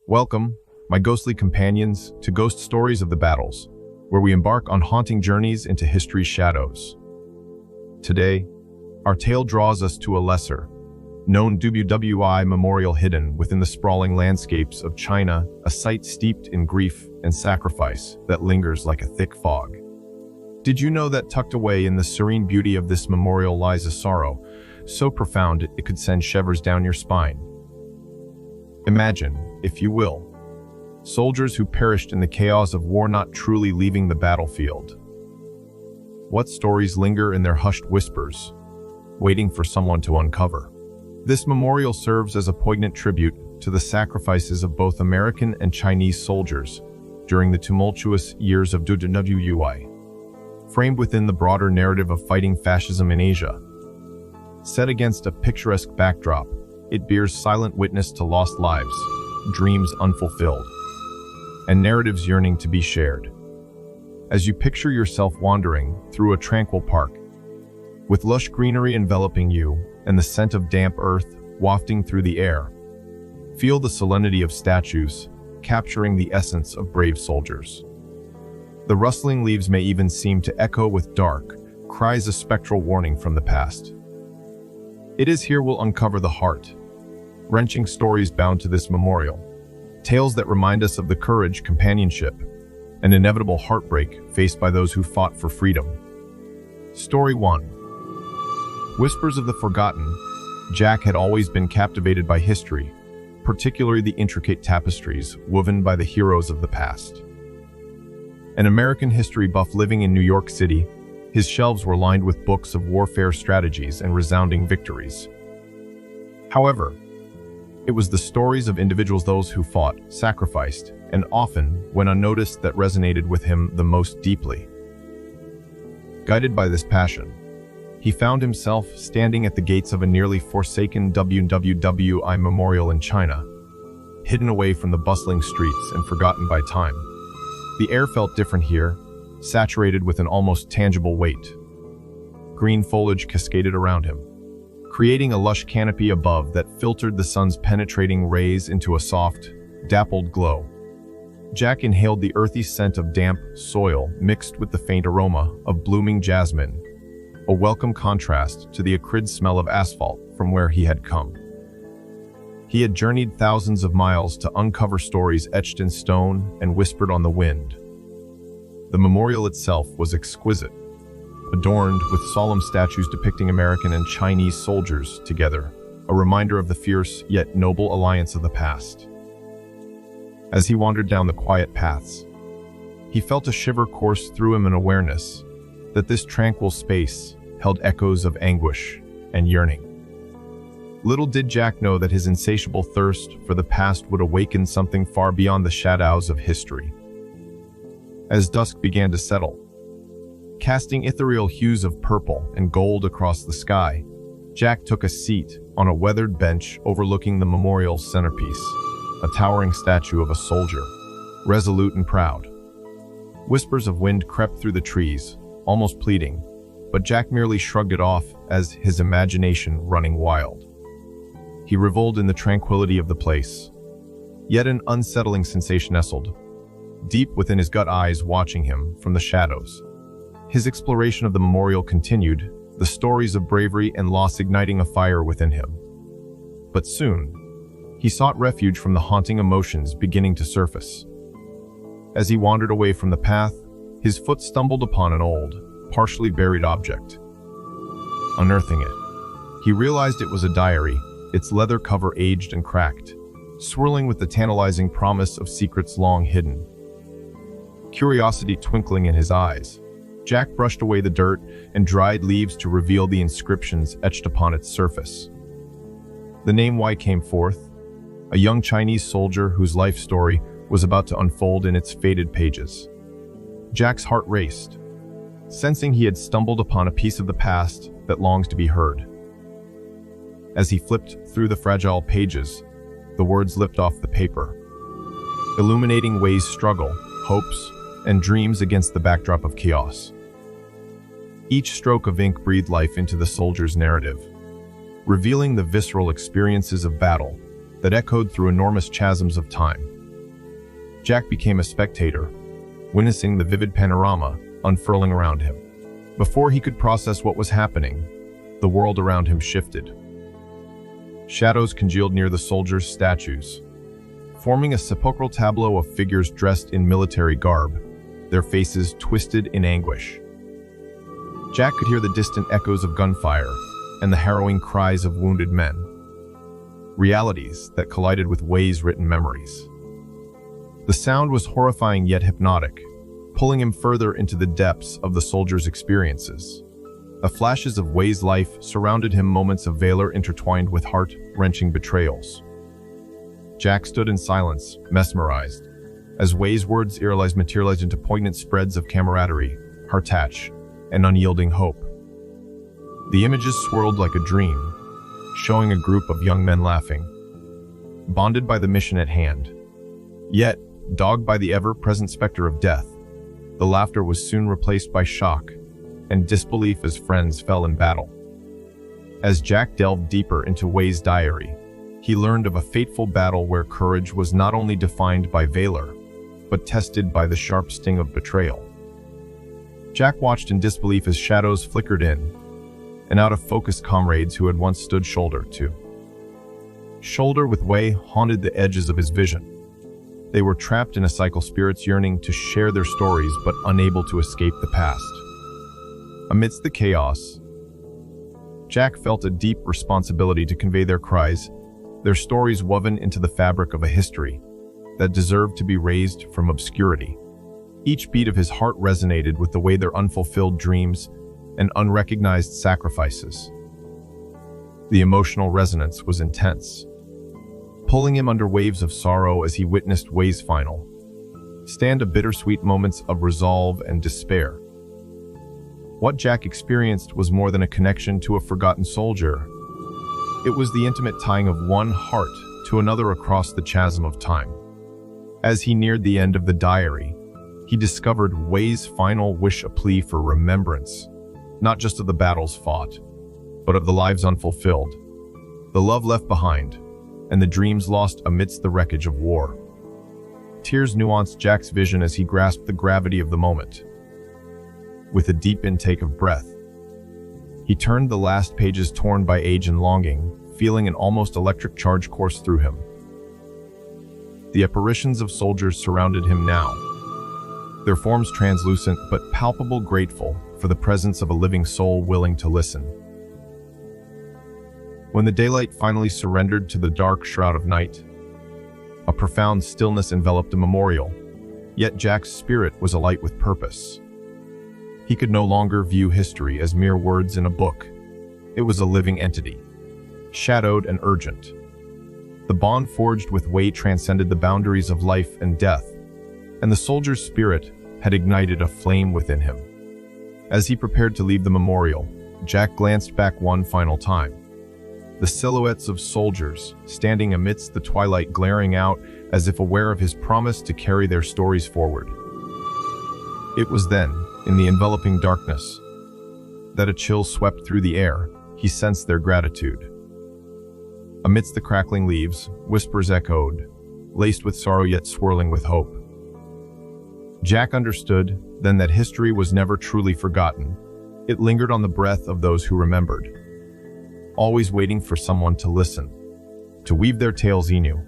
Welcome, my ghostly companions, to Ghost Stories of the Battles, where we embark on haunting journeys into history's shadows. Today, our tale draws us to a lesser-known WWII memorial hidden within the sprawling landscapes of China, a site steeped in grief and sacrifice that lingers like a thick fog. Did you know that tucked away in the serene beauty of this memorial lies a sorrow so profound it could send shivers down your spine? Imagine, if you will, soldiers who perished in the chaos of war not truly leaving the battlefield. What stories linger in their hushed whispers, waiting for someone to uncover? This memorial serves as a poignant tribute to the sacrifices of both American and Chinese soldiers during the tumultuous years of WWII, framed within the broader narrative of fighting fascism in Asia. Set against a picturesque backdrop, it bears silent witness to lost lives, dreams unfulfilled, and narratives yearning to be shared. As you picture yourself wandering through a tranquil park, with lush greenery enveloping you and the scent of damp earth wafting through the air, feel the solemnity of statues, capturing the essence of brave soldiers. The rustling leaves may even seem to echo with dark cries, a spectral warning from the past. It is here we'll uncover the heart-wrenching stories bound to this memorial, tales that remind us of the courage, companionship, and inevitable heartbreak faced by those who fought for freedom. Story 1. Whispers of the Forgotten. Jack had always been captivated by history, particularly the intricate tapestries woven by the heroes of the past. An American history buff living in New York City, his shelves were lined with books of warfare strategies and resounding victories. However, it was the stories of individuals, those who fought, sacrificed, and often went unnoticed, that resonated with him the most deeply. Guided by this passion, he found himself standing at the gates of a nearly forsaken WWII memorial in China, hidden away from the bustling streets and forgotten by time. The air felt different here, saturated with an almost tangible weight. Green foliage cascaded around him, creating a lush canopy above that filtered the sun's penetrating rays into a soft, dappled glow. Jack inhaled the earthy scent of damp soil mixed with the faint aroma of blooming jasmine, a welcome contrast to the acrid smell of asphalt from where he had come. He had journeyed thousands of miles to uncover stories etched in stone and whispered on the wind. The memorial itself was exquisite, adorned with solemn statues depicting American and Chinese soldiers together, a reminder of the fierce yet noble alliance of the past. As he wandered down the quiet paths, he felt a shiver course through him, an awareness that this tranquil space held echoes of anguish and yearning. Little did Jack know that his insatiable thirst for the past would awaken something far beyond the shadows of history. As dusk began to settle, casting ethereal hues of purple and gold across the sky, Jack took a seat on a weathered bench overlooking the memorial's centerpiece, a towering statue of a soldier, resolute and proud. Whispers of wind crept through the trees, almost pleading, but Jack merely shrugged it off as his imagination running wild. He reveled in the tranquility of the place, yet an unsettling sensation nestled deep within his gut, eyes watching him from the shadows. His exploration of the memorial continued, the stories of bravery and loss igniting a fire within him. But soon, he sought refuge from the haunting emotions beginning to surface. As he wandered away from the path, his foot stumbled upon an old, partially buried object. Unearthing it, he realized it was a diary, its leather cover aged and cracked, swirling with the tantalizing promise of secrets long hidden. Curiosity twinkling in his eyes, Jack brushed away the dirt and dried leaves to reveal the inscriptions etched upon its surface. The name Y came forth, a young Chinese soldier whose life story was about to unfold in its faded pages. Jack's heart raced, sensing he had stumbled upon a piece of the past that longs to be heard. As he flipped through the fragile pages, the words leapt off the paper, illuminating Wei's struggle, hopes, and dreams against the backdrop of chaos. Each stroke of ink breathed life into the soldier's narrative, revealing the visceral experiences of battle that echoed through enormous chasms of time. Jack became a spectator, witnessing the vivid panorama unfurling around him. Before he could process what was happening, the world around him shifted. Shadows congealed near the soldiers' statues, forming a sepulchral tableau of figures dressed in military garb, their faces twisted in anguish. Jack could hear the distant echoes of gunfire and the harrowing cries of wounded men, realities that collided with Wei's written memories. The sound was horrifying yet hypnotic, pulling him further into the depths of the soldier's experiences. The flashes of Wei's life surrounded him, moments of valor intertwined with heart-wrenching betrayals. Jack stood in silence, mesmerized, as Wei's words materialized into poignant spreads of camaraderie, heart-touch, and unyielding hope. The images swirled like a dream, showing a group of young men laughing, bonded by the mission at hand. Yet, dogged by the ever-present specter of death, the laughter was soon replaced by shock and disbelief as friends fell in battle. As Jack delved deeper into Wei's diary, he learned of a fateful battle where courage was not only defined by valor, but tested by the sharp sting of betrayal. Jack watched in disbelief as shadows flickered in and out of focus. Comrades who had once stood shoulder to shoulder with Wei haunted the edges of his vision. They were trapped in a cycle, spirits yearning to share their stories but unable to escape the past. Amidst the chaos, Jack felt a deep responsibility to convey their cries, their stories woven into the fabric of a history that deserved to be raised from obscurity. Each beat of his heart resonated with the way their unfulfilled dreams and unrecognized sacrifices. The emotional resonance was intense, pulling him under waves of sorrow as he witnessed Wei's final stand of bittersweet moments of resolve and despair. What Jack experienced was more than a connection to a forgotten soldier. It was the intimate tying of one heart to another across the chasm of time. As he neared the end of the diary, he discovered Wei's final wish, a plea for remembrance, not just of the battles fought, but of the lives unfulfilled, the love left behind, and the dreams lost amidst the wreckage of war. Tears nuanced Jack's vision as he grasped the gravity of the moment. With a deep intake of breath, he turned the last pages torn by age and longing, feeling an almost electric charge course through him. The apparitions of soldiers surrounded him now, their forms translucent but palpable, grateful for the presence of a living soul willing to listen. When the daylight finally surrendered to the dark shroud of night, a profound stillness enveloped the memorial, yet Jack's spirit was alight with purpose. He could no longer view history as mere words in a book. It was a living entity, shadowed and urgent. The bond forged with Wei transcended the boundaries of life and death, and the soldier's spirit had ignited a flame within him. As he prepared to leave the memorial, Jack glanced back one final time. The silhouettes of soldiers, standing amidst the twilight, glaring out as if aware of his promise to carry their stories forward. It was then, in the enveloping darkness, that a chill swept through the air. He sensed their gratitude. Amidst the crackling leaves, whispers echoed, laced with sorrow yet swirling with hope. Jack understood then that history was never truly forgotten. It lingered on the breath of those who remembered, always waiting for someone to listen, to weave their tales anew.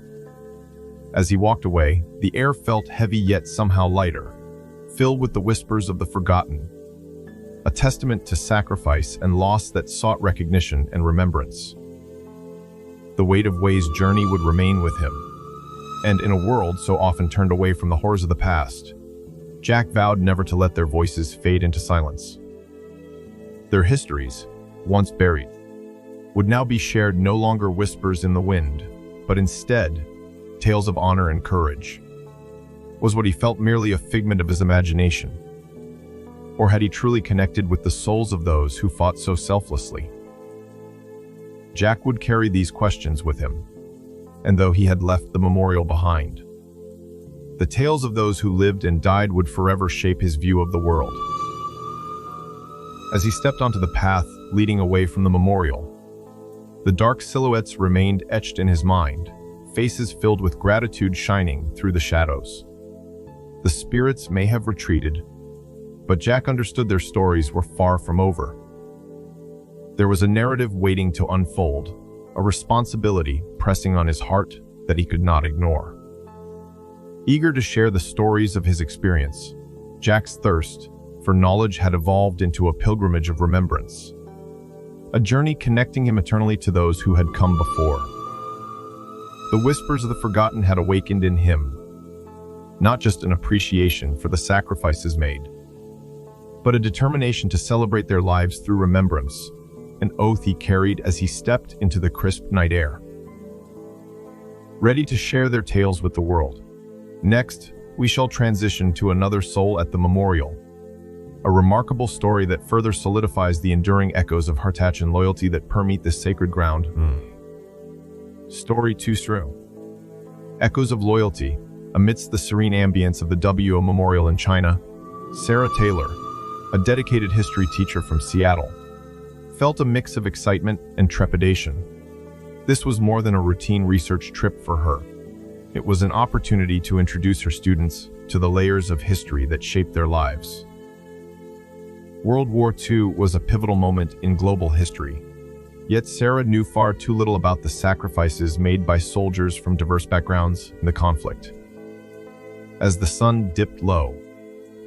As he walked away, the air felt heavy yet somehow lighter, filled with the whispers of the forgotten, a testament to sacrifice and loss that sought recognition and remembrance. The weight of Wei's journey would remain with him, and in a world so often turned away from the horrors of the past, Jack vowed never to let their voices fade into silence. Their histories, once buried, would now be shared, no longer whispers in the wind, but instead, tales of honor and courage. Was what he felt merely a figment of his imagination? Or had he truly connected with the souls of those who fought so selflessly? Jack would carry these questions with him, and though he had left the memorial behind, the tales of those who lived and died would forever shape his view of the world. As he stepped onto the path leading away from the memorial, the dark silhouettes remained etched in his mind, faces filled with gratitude shining through the shadows. The spirits may have retreated, but Jack understood their stories were far from over. There was a narrative waiting to unfold, a responsibility pressing on his heart that he could not ignore. Eager to share the stories of his experience, Jack's thirst for knowledge had evolved into a pilgrimage of remembrance, a journey connecting him eternally to those who had come before. The whispers of the forgotten had awakened in him not just an appreciation for the sacrifices made, but a determination to celebrate their lives through remembrance, an oath he carried as he stepped into the crisp night air. Ready to share their tales with the world. Next, we shall transition to another soul at the memorial, a remarkable story that further solidifies the enduring echoes of Hartachan loyalty that permeate this sacred ground. Story 2. Echoes of loyalty. Amidst the serene ambience of the WWII Memorial in China, Sarah Taylor, a dedicated history teacher from Seattle, felt a mix of excitement and trepidation. This was more than a routine research trip for her. It was an opportunity to introduce her students to the layers of history that shaped their lives. World War II was a pivotal moment in global history, yet Sarah knew far too little about the sacrifices made by soldiers from diverse backgrounds in the conflict. As the sun dipped low,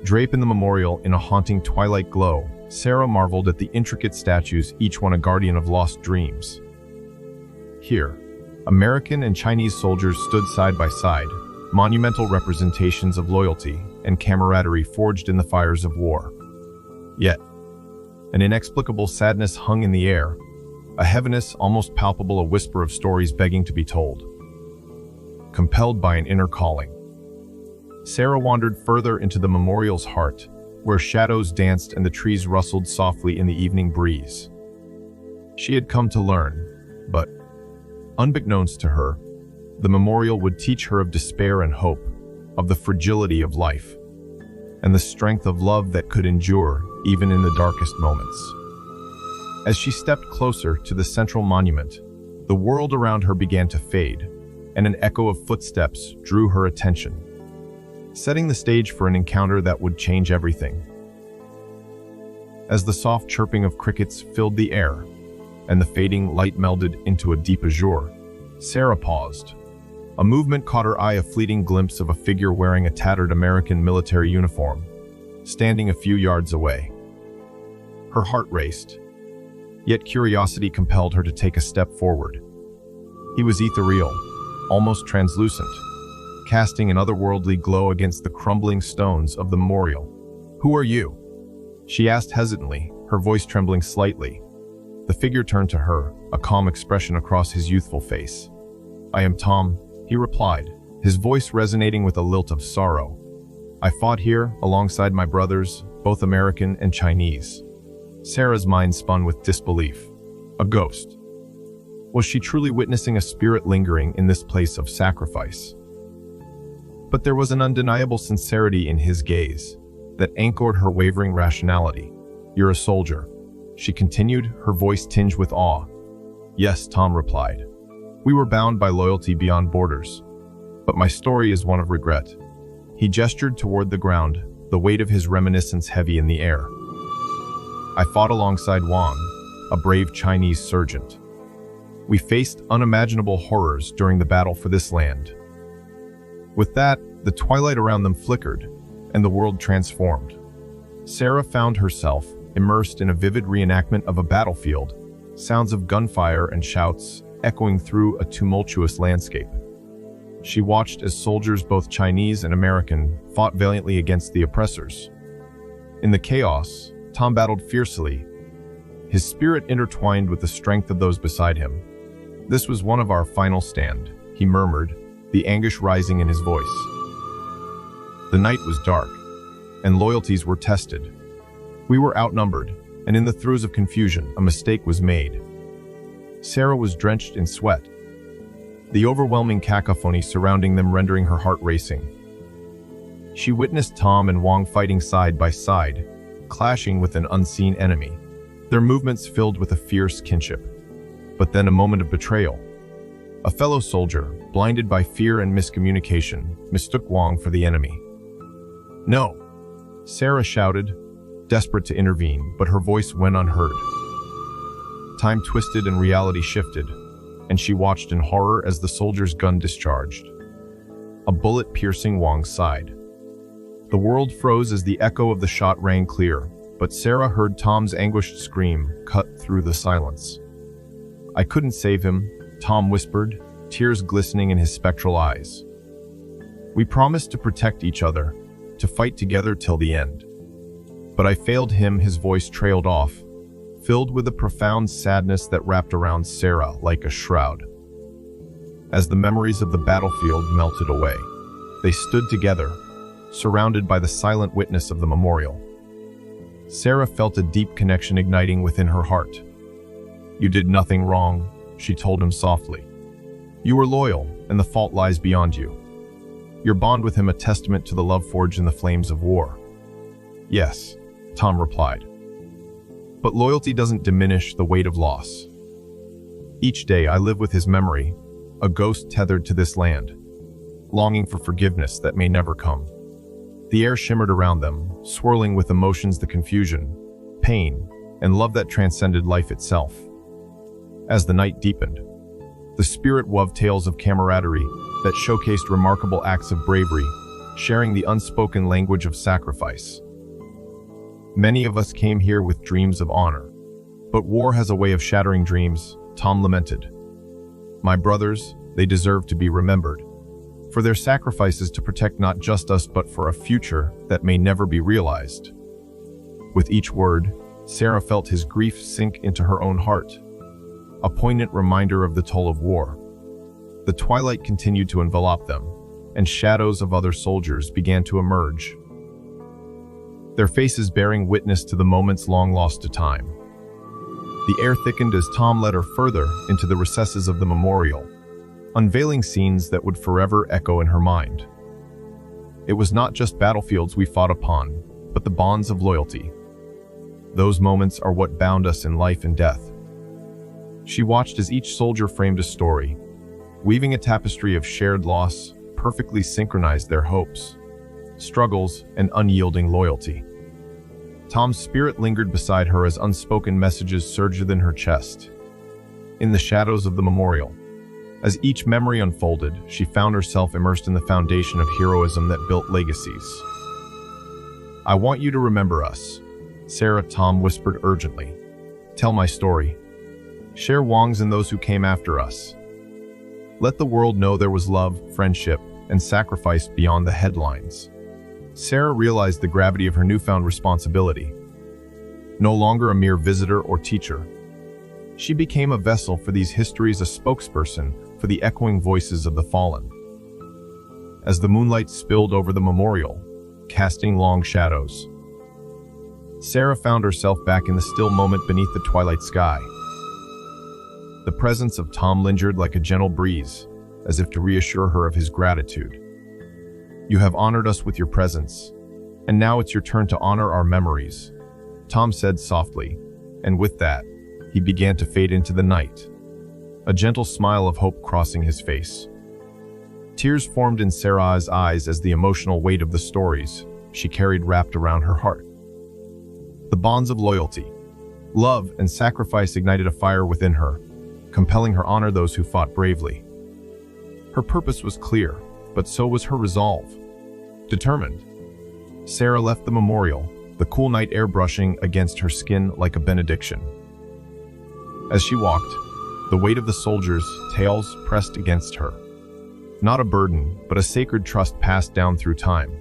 draping the memorial in a haunting twilight glow, Sarah marveled at the intricate statues, each one a guardian of lost dreams. Here, American and Chinese soldiers stood side by side, monumental representations of loyalty and camaraderie forged in the fires of war. Yet, an inexplicable sadness hung in the air, a heaviness almost palpable, a whisper of stories begging to be told. Compelled by an inner calling, Sarah wandered further into the memorial's heart, where shadows danced and the trees rustled softly in the evening breeze. She had come to learn, but, unbeknownst to her, the memorial would teach her of despair and hope, of the fragility of life, and the strength of love that could endure even in the darkest moments. As she stepped closer to the central monument, the world around her began to fade, and an echo of footsteps drew her attention, setting the stage for an encounter that would change everything. As the soft chirping of crickets filled the air, and the fading light melded into a deep azure, Sarah paused. A movement caught her eye, a fleeting glimpse of a figure wearing a tattered American military uniform, standing a few yards away. Her heart raced, yet curiosity compelled her to take a step forward. He was ethereal, almost translucent, casting an otherworldly glow against the crumbling stones of the memorial. "Who are you?" she asked hesitantly, her voice trembling slightly. The figure turned to her, a calm expression across his youthful face. "I am Tom," he replied, his voice resonating with a lilt of sorrow. "I fought here alongside my brothers, both American and Chinese." Sarah's mind spun with disbelief. A ghost. Was she truly witnessing a spirit lingering in this place of sacrifice? But there was an undeniable sincerity in his gaze that anchored her wavering rationality. "You're a soldier," she continued, her voice tinged with awe. "Yes," Tom replied. "We were bound by loyalty beyond borders. But my story is one of regret." He gestured toward the ground, the weight of his reminiscence heavy in the air. "I fought alongside Wang, a brave Chinese sergeant. We faced unimaginable horrors during the battle for this land." With that, the twilight around them flickered, and the world transformed. Sarah found herself immersed in a vivid reenactment of a battlefield, sounds of gunfire and shouts echoing through a tumultuous landscape. She watched as soldiers, both Chinese and American, fought valiantly against the oppressors. In the chaos, Tom battled fiercely, his spirit intertwined with the strength of those beside him. "This was one of our final stand," he murmured, the anguish rising in his voice. The night was dark, and loyalties were tested. We were outnumbered, and in the throes of confusion, a mistake was made. Sarah was drenched in sweat, the overwhelming cacophony surrounding them rendering her heart racing. She witnessed Tom and Wang fighting side by side, clashing with an unseen enemy, their movements filled with a fierce kinship. But then a moment of betrayal. A fellow soldier, blinded by fear and miscommunication, mistook Wang for the enemy. "No!" Sarah shouted, desperate to intervene, but her voice went unheard. Time twisted and reality shifted, and she watched in horror as the soldier's gun discharged, a bullet piercing Wang's side. The world froze as the echo of the shot rang clear, but Sarah heard Tom's anguished scream cut through the silence. "I couldn't save him," Tom whispered, tears glistening in his spectral eyes. "We promised to protect each other, to fight together till the end. But I failed him." His voice trailed off, filled with a profound sadness that wrapped around Sarah like a shroud. As the memories of the battlefield melted away, they stood together, surrounded by the silent witness of the memorial. Sarah felt a deep connection igniting within her heart. "You did nothing wrong," she told him softly. "You were loyal, and the fault lies beyond you." Your bond with him a testament to the love forged in the flames of war. "Yes," Tom replied. "But loyalty doesn't diminish the weight of loss. Each day I live with his memory, a ghost tethered to this land, longing for forgiveness that may never come." The air shimmered around them, swirling with emotions, the confusion, pain, and love that transcended life itself. As the night deepened, the spirit wove tales of camaraderie that showcased remarkable acts of bravery, sharing the unspoken language of sacrifice. "Many of us came here with dreams of honor, but war has a way of shattering dreams," Tom lamented. "My brothers, they deserve to be remembered, for their sacrifices to protect not just us but for a future that may never be realized." With each word, Sarah felt his grief sink into her own heart, a poignant reminder of the toll of war. The twilight continued to envelop them, and shadows of other soldiers began to emerge, their faces bearing witness to the moments long lost to time. The air thickened as Tom led her further into the recesses of the memorial, unveiling scenes that would forever echo in her mind. It was not just battlefields we fought upon, but the bonds of loyalty. Those moments are what bound us in life and death. She watched as each soldier framed a story, weaving a tapestry of shared loss, perfectly synchronized their hopes, struggles, and unyielding loyalty. Tom's spirit lingered beside her as unspoken messages surged within her chest. In the shadows of the memorial, as each memory unfolded, she found herself immersed in the foundation of heroism that built legacies. "I want you to remember us," Sarah, Tom whispered urgently. "Tell my story. Share Wang's and those who came after us. Let the world know there was love, friendship, and sacrifice beyond the headlines." Sarah realized the gravity of her newfound responsibility. No longer a mere visitor or teacher, she became a vessel for these histories, a spokesperson for the echoing voices of the fallen. As the moonlight spilled over the memorial, casting long shadows, Sarah found herself back in the still moment beneath the twilight sky. The presence of Tom lingered like a gentle breeze, as if to reassure her of his gratitude. "You have honored us with your presence, and now it's your turn to honor our memories," Tom said softly, and with that, he began to fade into the night, a gentle smile of hope crossing his face. Tears formed in Sarah's eyes as the emotional weight of the stories she carried wrapped around her heart. The bonds of loyalty, love, and sacrifice ignited a fire within her, compelling her to honor those who fought bravely. Her purpose was clear, but so was her resolve. Determined, Sarah left the memorial, the cool night air brushing against her skin like a benediction. As she walked, the weight of the soldiers' tales pressed against her. Not a burden, but a sacred trust passed down through time.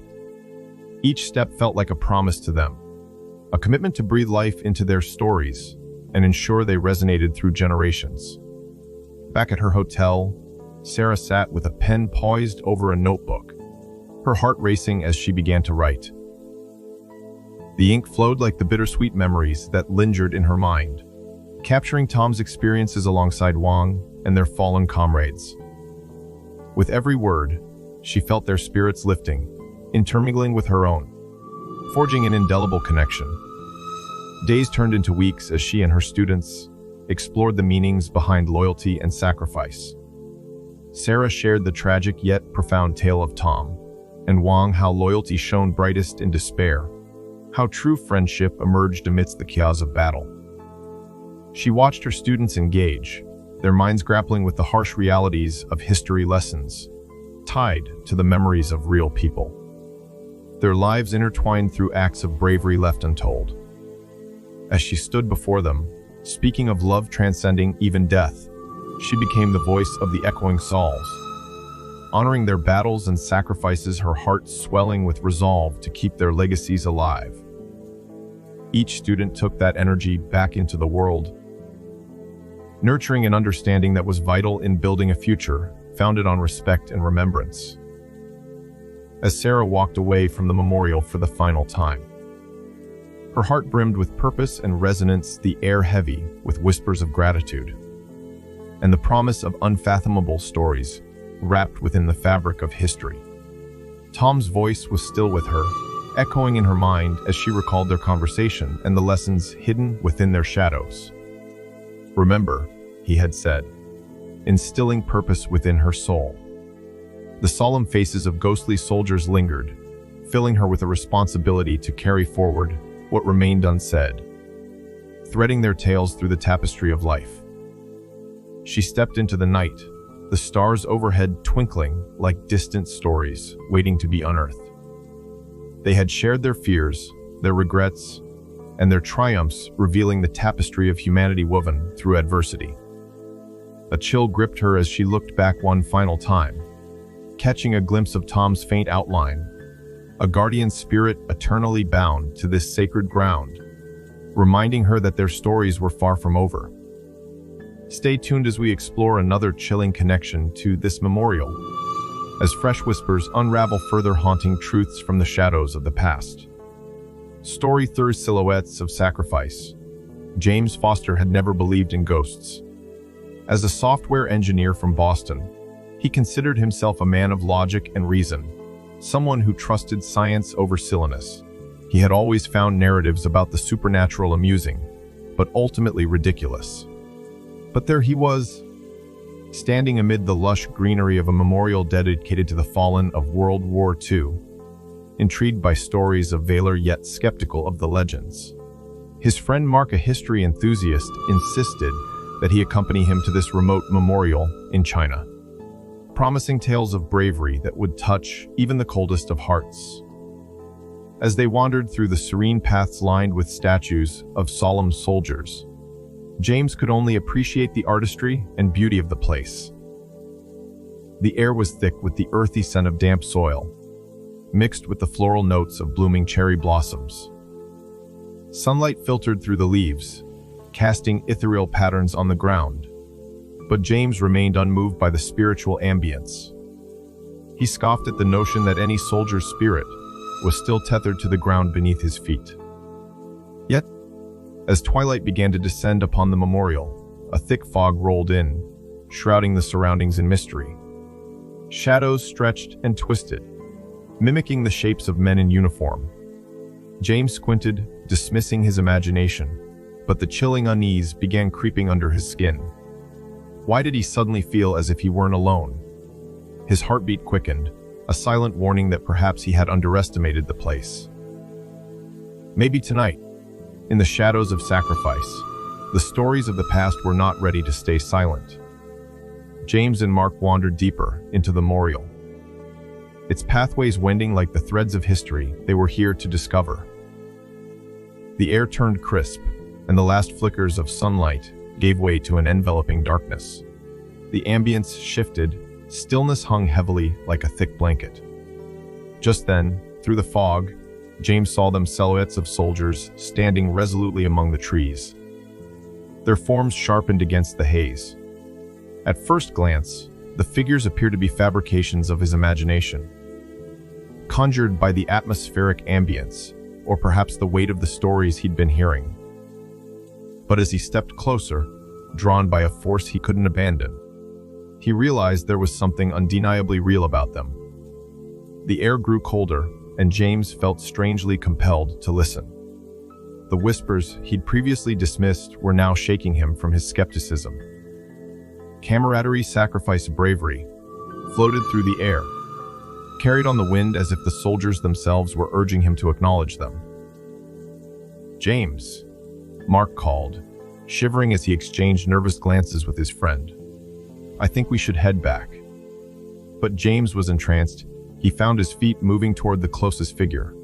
Each step felt like a promise to them, a commitment to breathe life into their stories and ensure they resonated through generations. Back at her hotel, Sarah sat with a pen poised over a notebook, her heart racing as she began to write. The ink flowed like the bittersweet memories that lingered in her mind, capturing Tom's experiences alongside Wang and their fallen comrades. With every word, she felt their spirits lifting, intermingling with her own, forging an indelible connection. Days turned into weeks as she and her students explored the meanings behind loyalty and sacrifice. Sarah shared the tragic yet profound tale of Tom, and Wang how loyalty shone brightest in despair, how true friendship emerged amidst the chaos of battle. She watched her students engage, their minds grappling with the harsh realities of history lessons, tied to the memories of real people. Their lives intertwined through acts of bravery left untold. As she stood before them, speaking of love transcending even death, she became the voice of the echoing souls. Honoring their battles and sacrifices, her heart swelling with resolve to keep their legacies alive. Each student took that energy back into the world, nurturing an understanding that was vital in building a future founded on respect and remembrance. As Sarah walked away from the memorial for the final time, her heart brimmed with purpose and resonance, the air heavy with whispers of gratitude, and the promise of unfathomable stories wrapped within the fabric of history. Tom's voice was still with her, echoing in her mind as she recalled their conversation and the lessons hidden within their shadows. "Remember," he had said, instilling purpose within her soul. The solemn faces of ghostly soldiers lingered, filling her with a responsibility to carry forward what remained unsaid, threading their tales through the tapestry of life. She stepped into the night, the stars overhead twinkling like distant stories waiting to be unearthed. They had shared their fears, their regrets, and their triumphs, revealing the tapestry of humanity woven through adversity. A chill gripped her as she looked back one final time, catching a glimpse of Tom's faint outline, a guardian spirit eternally bound to this sacred ground, reminding her that their stories were far from over. Stay tuned as we explore another chilling connection to this memorial, as fresh whispers unravel further haunting truths from the shadows of the past. Story through silhouettes of sacrifice. James Foster had never believed in ghosts. As a software engineer from Boston, he considered himself a man of logic and reason, someone who trusted science over silliness. He had always found narratives about the supernatural amusing, but ultimately ridiculous. But there he was, standing amid the lush greenery of a memorial dedicated to the fallen of World War II, intrigued by stories of valor yet skeptical of the legends. His friend Mark, a history enthusiast, insisted that he accompany him to this remote memorial in China, promising tales of bravery that would touch even the coldest of hearts. As they wandered through the serene paths lined with statues of solemn soldiers, James could only appreciate the artistry and beauty of the place. The air was thick with the earthy scent of damp soil, mixed with the floral notes of blooming cherry blossoms. Sunlight filtered through the leaves, casting ethereal patterns on the ground, but James remained unmoved by the spiritual ambience. He scoffed at the notion that any soldier's spirit was still tethered to the ground beneath his feet. Yet, as twilight began to descend upon the memorial, a thick fog rolled in, shrouding the surroundings in mystery. Shadows stretched and twisted, mimicking the shapes of men in uniform. James squinted, dismissing his imagination, but the chilling unease began creeping under his skin. Why did he suddenly feel as if he weren't alone? His heartbeat quickened, a silent warning that perhaps he had underestimated the place. Maybe tonight, in the shadows of sacrifice, the stories of the past were not ready to stay silent. James and Mark wandered deeper into the memorial, its pathways wending like the threads of history they were here to discover. The air turned crisp, and the last flickers of sunlight gave way to an enveloping darkness. The ambience shifted, stillness hung heavily like a thick blanket. Just then, through the fog, James saw them silhouettes of soldiers standing resolutely among the trees. Their forms sharpened against the haze. At first glance, the figures appeared to be fabrications of his imagination, conjured by the atmospheric ambience, or perhaps the weight of the stories he'd been hearing. But as he stepped closer, drawn by a force he couldn't abandon, he realized there was something undeniably real about them. The air grew colder, and James felt strangely compelled to listen. The whispers he'd previously dismissed were now shaking him from his skepticism. Camaraderie, sacrifice, bravery floated through the air, carried on the wind as if the soldiers themselves were urging him to acknowledge them. "James," Mark called, shivering as he exchanged nervous glances with his friend. "I think we should head back." But James was entranced. He found his feet moving toward the closest figure.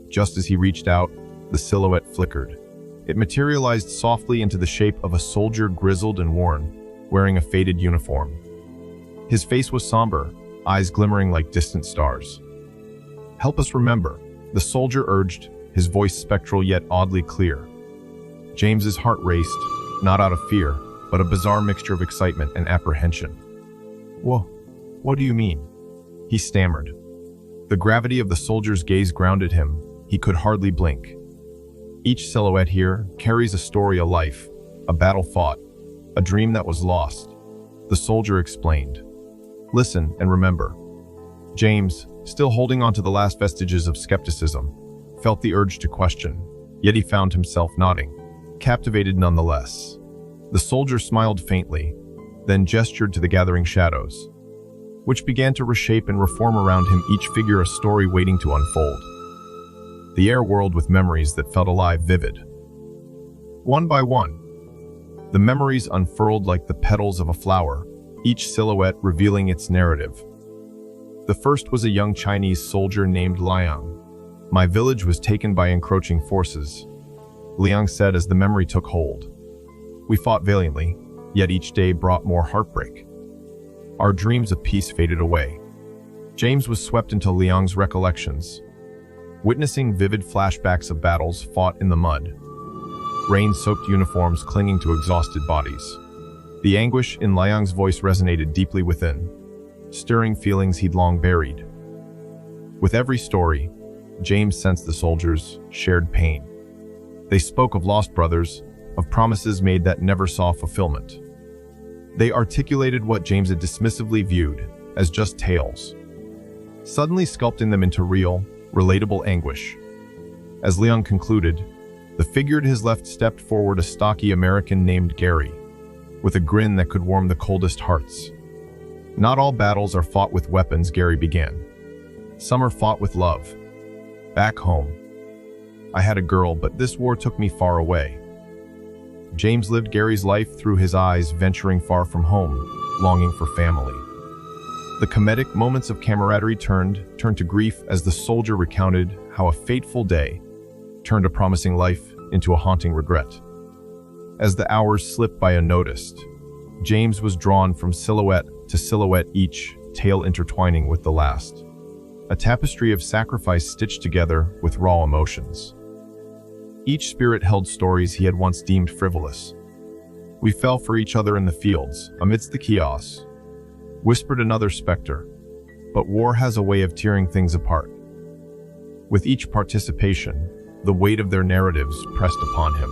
Just as he reached out, the silhouette flickered. It materialized softly into the shape of a soldier, grizzled and worn, wearing a faded uniform. His face was somber, eyes glimmering like distant stars. "Help us remember," the soldier urged, his voice spectral yet oddly clear. James's heart raced, not out of fear, but a bizarre mixture of excitement and apprehension. What do you mean?" he stammered. The gravity of the soldier's gaze grounded him. He could hardly blink. "Each silhouette here carries a story, a life, a battle fought, a dream that was lost," the soldier explained. "Listen and remember." James, still holding on to the last vestiges of skepticism, felt the urge to question, yet he found himself nodding, captivated nonetheless. The soldier smiled faintly, then gestured to the gathering shadows, which began to reshape and reform around him, each figure a story waiting to unfold. The air whirled with memories that felt alive, vivid. One by one, the memories unfurled like the petals of a flower, each silhouette revealing its narrative. The first was a young Chinese soldier named Liang. "My village was taken by encroaching forces," Liang said as the memory took hold. "We fought valiantly, yet each day brought more heartbreak. Our dreams of peace faded away." James was swept into Liang's recollections, witnessing vivid flashbacks of battles fought in the mud, rain-soaked uniforms clinging to exhausted bodies. The anguish in Liang's voice resonated deeply within, stirring feelings he'd long buried. With every story, James sensed the soldiers' shared pain. They spoke of lost brothers, of promises made that never saw fulfillment. They articulated what James had dismissively viewed as just tales, suddenly sculpting them into real, relatable anguish. As Liang concluded, the figure at his left stepped forward, a stocky American named Gary, with a grin that could warm the coldest hearts. "Not all battles are fought with weapons," Gary began. "Some are fought with love. Back home, I had a girl, but this war took me far away." James lived Gary's life through his eyes, venturing far from home, longing for family. The comedic moments of camaraderie turned to grief as the soldier recounted how a fateful day turned a promising life into a haunting regret. As the hours slipped by unnoticed, James was drawn from silhouette to silhouette, each tale intertwining with the last. A tapestry of sacrifice stitched together with raw emotions. Each spirit held stories he had once deemed frivolous. "We fell for each other in the fields, amidst the chaos," whispered another specter. "But war has a way of tearing things apart." With each participation, the weight of their narratives pressed upon him.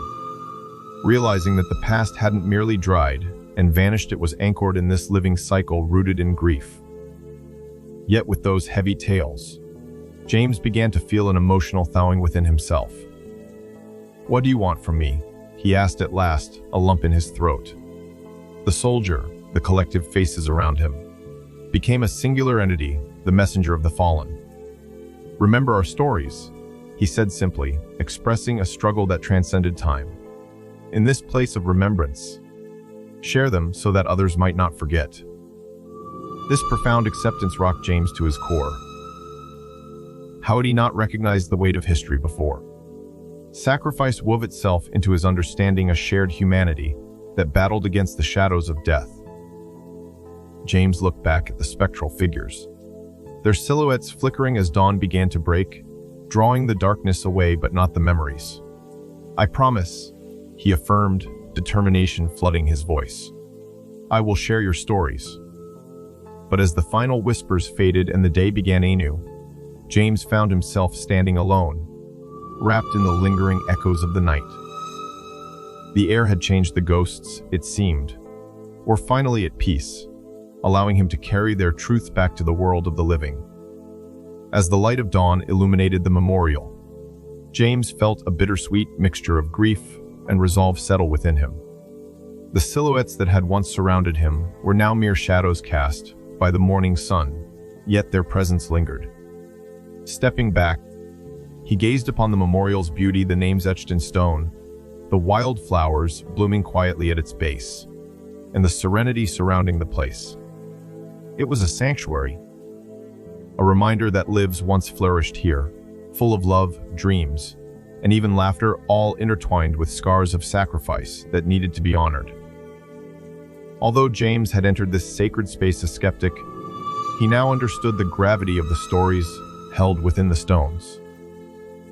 Realizing that the past hadn't merely dried and vanished, it was anchored in this living cycle rooted in grief. Yet with those heavy tales, James began to feel an emotional thawing within himself. "What do you want from me?" he asked at last, a lump in his throat. The soldier, the collective faces around him, became a singular entity, the messenger of the fallen. "Remember our stories," he said simply, expressing a struggle that transcended time. "In this place of remembrance, share them so that others might not forget." This profound acceptance rocked James to his core. How had he not recognized the weight of history before? Sacrifice wove itself into his understanding, a shared humanity that battled against the shadows of death. James looked back at the spectral figures, their silhouettes flickering as dawn began to break, drawing the darkness away but not the memories. "I promise," he affirmed, determination flooding his voice. "I will share your stories." But as the final whispers faded and the day began anew, James found himself standing alone, wrapped in the lingering echoes of the night. The air had changed. The ghosts, it seemed, were finally at peace, allowing him to carry their truth back to the world of the living. As the light of dawn illuminated the memorial, James felt a bittersweet mixture of grief and resolve settle within him. The silhouettes that had once surrounded him were now mere shadows cast by the morning sun, yet their presence lingered. Stepping back, he gazed upon the memorial's beauty, the names etched in stone, the wild flowers blooming quietly at its base, and the serenity surrounding the place. It was a sanctuary, a reminder that lives once flourished here, full of love, dreams, and even laughter, all intertwined with scars of sacrifice that needed to be honored. Although James had entered this sacred space a skeptic, he now understood the gravity of the stories held within the stones.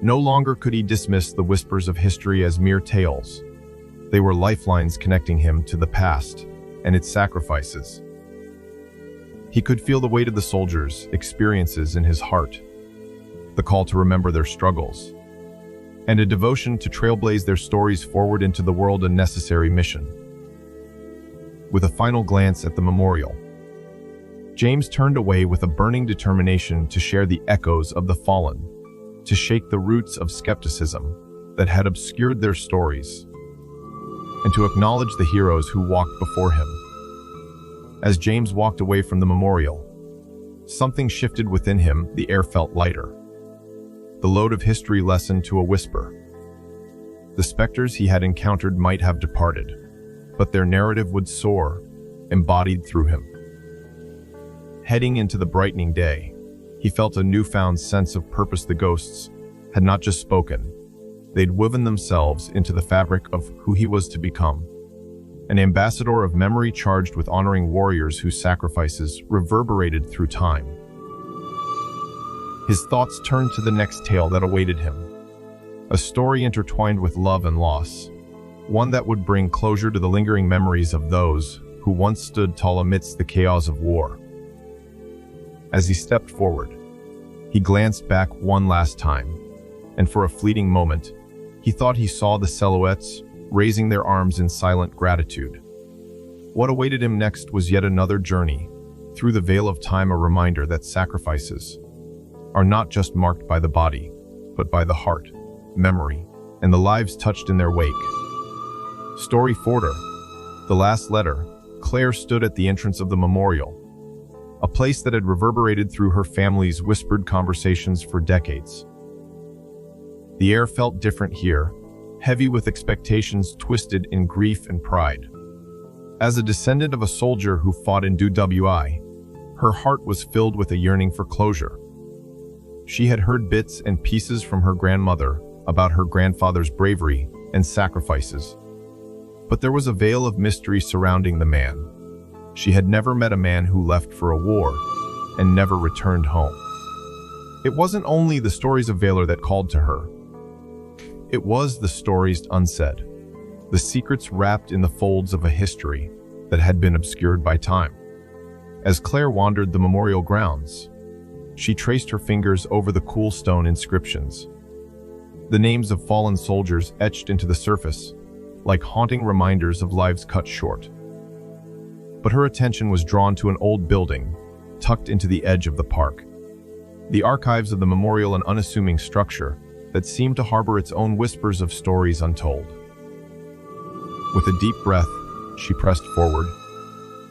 No longer could he dismiss the whispers of history as mere tales. They were lifelines connecting him to the past and its sacrifices. He could feel the weight of the soldiers' experiences in his heart, the call to remember their struggles, and a devotion to trailblaze their stories forward into the world, a necessary mission. With a final glance at the memorial, James turned away with a burning determination to share the echoes of the fallen, to shake the roots of skepticism that had obscured their stories, and to acknowledge the heroes who walked before him. As James walked away from the memorial, something shifted within him. The air felt lighter. The load of history lessened to a whisper. The specters he had encountered might have departed, but their narrative would soar, embodied through him. Heading into the brightening day, he felt a newfound sense of purpose. The ghosts had not just spoken, they'd woven themselves into the fabric of who he was to become. An ambassador of memory charged with honoring warriors whose sacrifices reverberated through time. His thoughts turned to the next tale that awaited him, a story intertwined with love and loss, one that would bring closure to the lingering memories of those who once stood tall amidst the chaos of war. As he stepped forward, he glanced back one last time, and for a fleeting moment, he thought he saw the silhouettes raising their arms in silent gratitude. What awaited him next was yet another journey through the veil of time, a reminder that sacrifices are not just marked by the body, but by the heart, memory, and the lives touched in their wake. Story 4. The Last Letter. Claire stood at the entrance of the memorial, a place that had reverberated through her family's whispered conversations for decades. The air felt different here, heavy with expectations twisted in grief and pride. As a descendant of a soldier who fought in WWII, her heart was filled with a yearning for closure. She had heard bits and pieces from her grandmother about her grandfather's bravery and sacrifices. But there was a veil of mystery surrounding the man. She had never met a man who left for a war and never returned home. It wasn't only the stories of valor that called to her. It was the stories unsaid, the secrets wrapped in the folds of a history that had been obscured by time. As Claire wandered the memorial grounds, she traced her fingers over the cool stone inscriptions. The names of fallen soldiers etched into the surface, like haunting reminders of lives cut short. But her attention was drawn to an old building, tucked into the edge of the park. The archives of the memorial, an unassuming structure that seemed to harbor its own whispers of stories untold. With a deep breath, she pressed forward,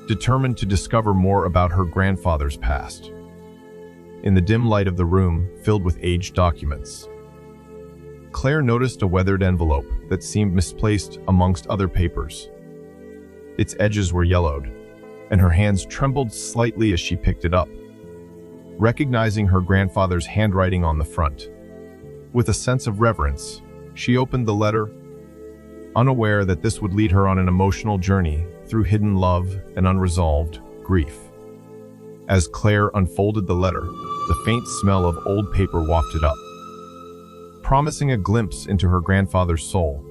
determined to discover more about her grandfather's past. In the dim light of the room, filled with aged documents, Claire noticed a weathered envelope that seemed misplaced amongst other papers. Its edges were yellowed, and her hands trembled slightly as she picked it up, recognizing her grandfather's handwriting on the front. With a sense of reverence, she opened the letter, unaware that this would lead her on an emotional journey through hidden love and unresolved grief. As Claire unfolded the letter, the faint smell of old paper wafted up, promising a glimpse into her grandfather's soul.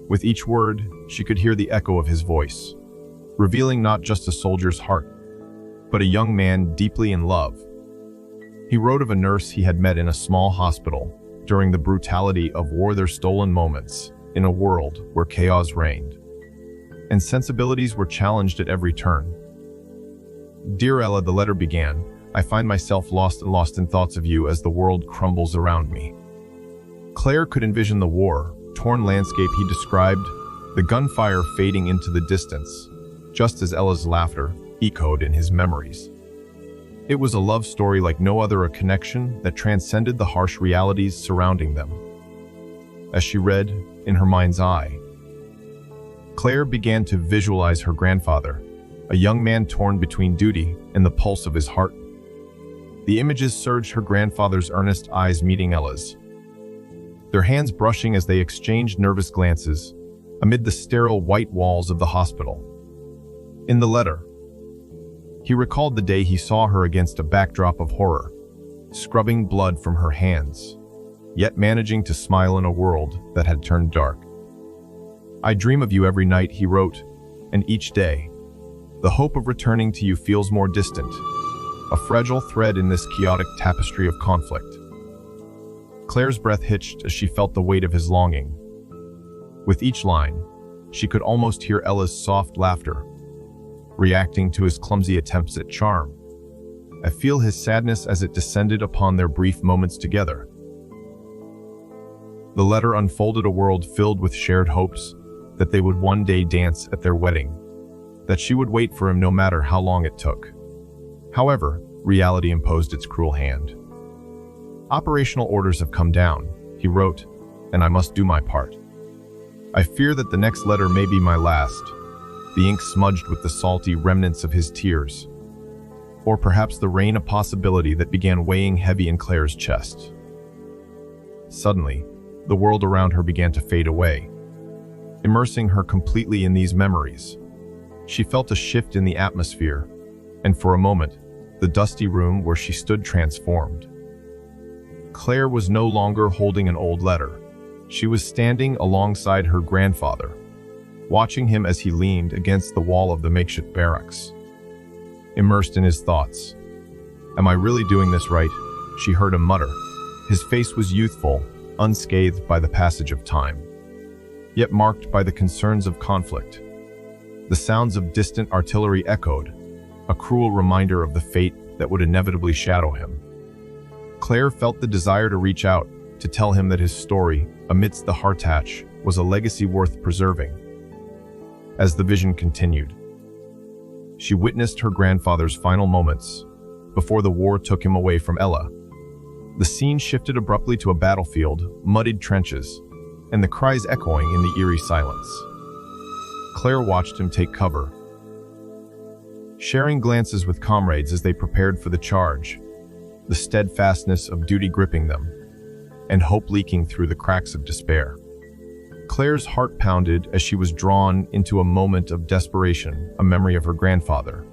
With each word, she could hear the echo of his voice, revealing not just a soldier's heart, but a young man deeply in love. He wrote of a nurse he had met in a small hospital during the brutality of war, their stolen moments in a world where chaos reigned, and sensibilities were challenged at every turn. Dear Ella, the letter began, I find myself lost in thoughts of you as the world crumbles around me. Claire could envision the war-torn landscape he described, the gunfire fading into the distance, just as Ella's laughter echoed in his memories. It was a love story like no other, a connection that transcended the harsh realities surrounding them. As she read, in her mind's eye, Claire began to visualize her grandfather, a young man torn between duty and the pulse of his heart. The images surged, her grandfather's earnest eyes meeting Ella's, their hands brushing as they exchanged nervous glances amid the sterile white walls of the hospital. In the letter, he recalled the day he saw her against a backdrop of horror, scrubbing blood from her hands, yet managing to smile in a world that had turned dark. "I dream of you every night," he wrote, "and each day, the hope of returning to you feels more distant, a fragile thread in this chaotic tapestry of conflict." Claire's breath hitched as she felt the weight of his longing. With each line, she could almost hear Ella's soft laughter, reacting to his clumsy attempts at charm. I feel his sadness as it descended upon their brief moments together. The letter unfolded a world filled with shared hopes that they would one day dance at their wedding, that she would wait for him no matter how long it took. However, reality imposed its cruel hand. "Operational orders have come down," he wrote, "and I must do my part. I fear that the next letter may be my last," the ink smudged with the salty remnants of his tears. Or perhaps the rain, a possibility that began weighing heavy in Claire's chest. Suddenly, the world around her began to fade away, immersing her completely in these memories. She felt a shift in the atmosphere, and for a moment, the dusty room where she stood transformed. Claire was no longer holding an old letter. She was standing alongside her grandfather, watching him as he leaned against the wall of the makeshift barracks. Immersed in his thoughts. "Am I really doing this right?" she heard him mutter. His face was youthful, unscathed by the passage of time, yet marked by the concerns of conflict. The sounds of distant artillery echoed, a cruel reminder of the fate that would inevitably shadow him. Claire felt the desire to reach out, to tell him that his story, amidst the heartache, was a legacy worth preserving. As the vision continued, she witnessed her grandfather's final moments before the war took him away from Ella. The scene shifted abruptly to a battlefield, muddied trenches, and the cries echoing in the eerie silence. Claire watched him take cover, sharing glances with comrades as they prepared for the charge, the steadfastness of duty gripping them, and hope leaking through the cracks of despair. Claire's heart pounded as she was drawn into a moment of desperation, a memory of her grandfather,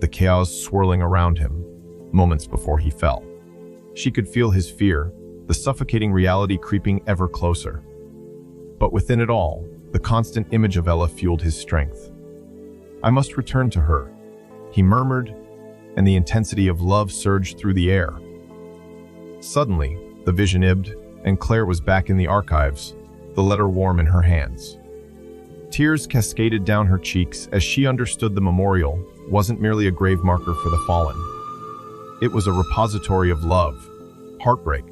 the chaos swirling around him, moments before he fell. She could feel his fear, the suffocating reality creeping ever closer. But within it all, the constant image of Ella fueled his strength. "I must return to her," he murmured, and the intensity of love surged through the air. Suddenly, the vision ebbed, and Claire was back in the archives, the letter warm in her hands. Tears cascaded down her cheeks as she understood the memorial wasn't merely a grave marker for the fallen. It was a repository of love, heartbreak,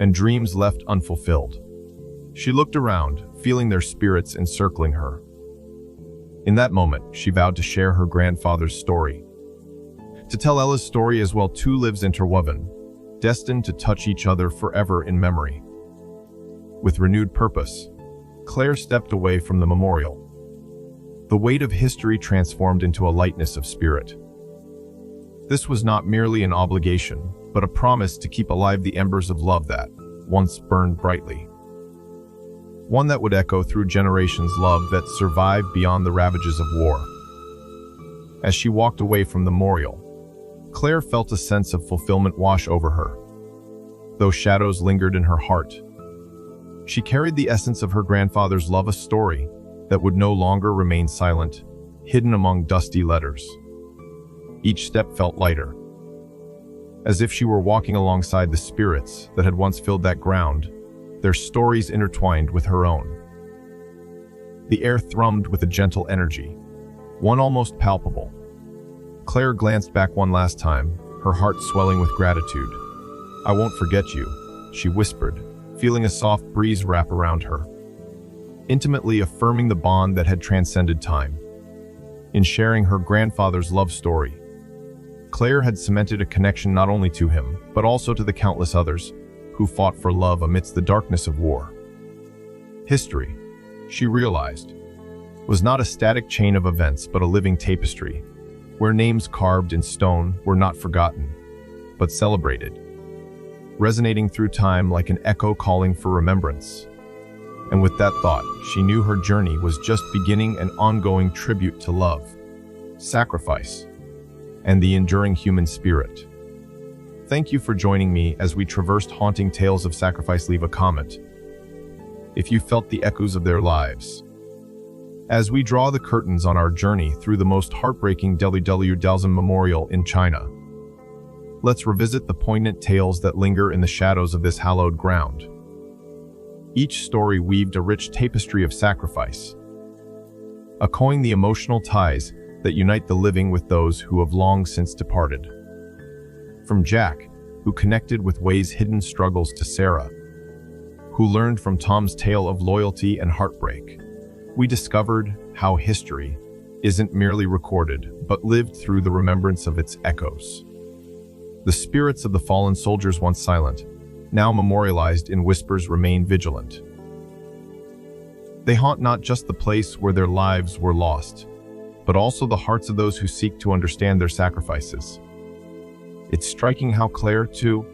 and dreams left unfulfilled. She looked around, feeling their spirits encircling her. In that moment, she vowed to share her grandfather's story, to tell Ella's story as well, two lives interwoven, destined to touch each other forever in memory. With renewed purpose, Claire stepped away from the memorial. The weight of history transformed into a lightness of spirit. This was not merely an obligation, but a promise to keep alive the embers of love that once burned brightly. One that would echo through generations, love that survived beyond the ravages of war. As she walked away from the memorial, Claire felt a sense of fulfillment wash over her. Though shadows lingered in her heart, she carried the essence of her grandfather's love, a story that would no longer remain silent, hidden among dusty letters. Each step felt lighter, as if she were walking alongside the spirits that had once filled that ground, their stories intertwined with her own. The air thrummed with a gentle energy, one almost palpable. Claire glanced back one last time, her heart swelling with gratitude. "I won't forget you," she whispered, feeling a soft breeze wrap around her, intimately affirming the bond that had transcended time. In sharing her grandfather's love story, Claire had cemented a connection not only to him, but also to the countless others who fought for love amidst the darkness of war. History, she realized, was not a static chain of events but a living tapestry, where names carved in stone were not forgotten, but celebrated, resonating through time like an echo calling for remembrance. And with that thought, she knew her journey was just beginning, an ongoing tribute to love, sacrifice, and the enduring human spirit. Thank you for joining me as we traversed haunting tales of sacrifice. Leave a comment if you felt the echoes of their lives. As we draw the curtains on our journey through the most heartbreaking WWII memorial in China, let's revisit the poignant tales that linger in the shadows of this hallowed ground. Each story weaved a rich tapestry of sacrifice, echoing the emotional ties that unite the living with those who have long since departed. From Jack, who connected with Wei's hidden struggles, to Sarah, who learned from Tom's tale of loyalty and heartbreak, we discovered how history isn't merely recorded, but lived through the remembrance of its echoes. The spirits of the fallen soldiers, once silent, now memorialized in whispers, remain vigilant. They haunt not just the place where their lives were lost, but also the hearts of those who seek to understand their sacrifices. It's striking how Claire, too,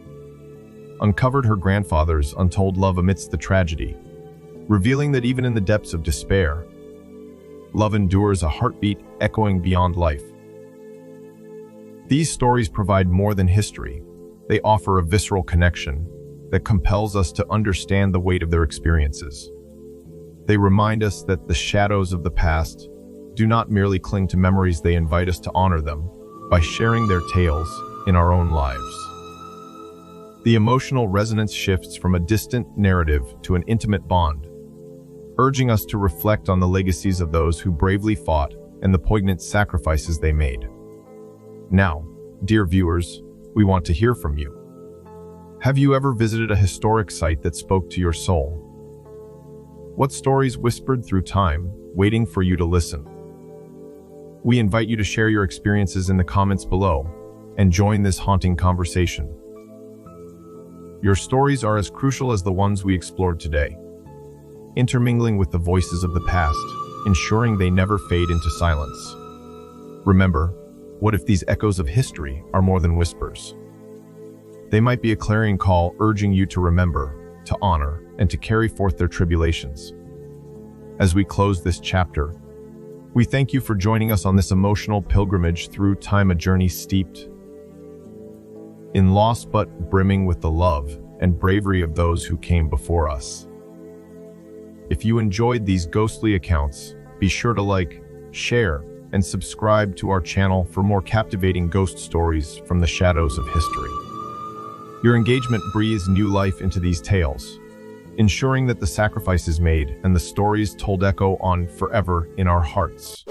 uncovered her grandfather's untold love amidst the tragedy, revealing that even in the depths of despair, love endures, a heartbeat echoing beyond life. These stories provide more than history. They offer a visceral connection that compels us to understand the weight of their experiences. They remind us that the shadows of the past do not merely cling to memories, they invite us to honor them by sharing their tales in our own lives. The emotional resonance shifts from a distant narrative to an intimate bond, urging us to reflect on the legacies of those who bravely fought and the poignant sacrifices they made. Now, dear viewers, we want to hear from you. Have you ever visited a historic site that spoke to your soul? What stories whispered through time, waiting for you to listen? We invite you to share your experiences in the comments below and join this haunting conversation. Your stories are as crucial as the ones we explored today, intermingling with the voices of the past, ensuring they never fade into silence. Remember, what if these echoes of history are more than whispers? They might be a clarion call urging you to remember, to honor, and to carry forth their tribulations. As we close this chapter, we thank you for joining us on this emotional pilgrimage through time, a journey steeped in loss but brimming with the love and bravery of those who came before us. If you enjoyed these ghostly accounts, be sure to like, share, and subscribe to our channel for more captivating ghost stories from the shadows of history. Your engagement breathes new life into these tales, ensuring that the sacrifices made and the stories told echo on forever in our hearts.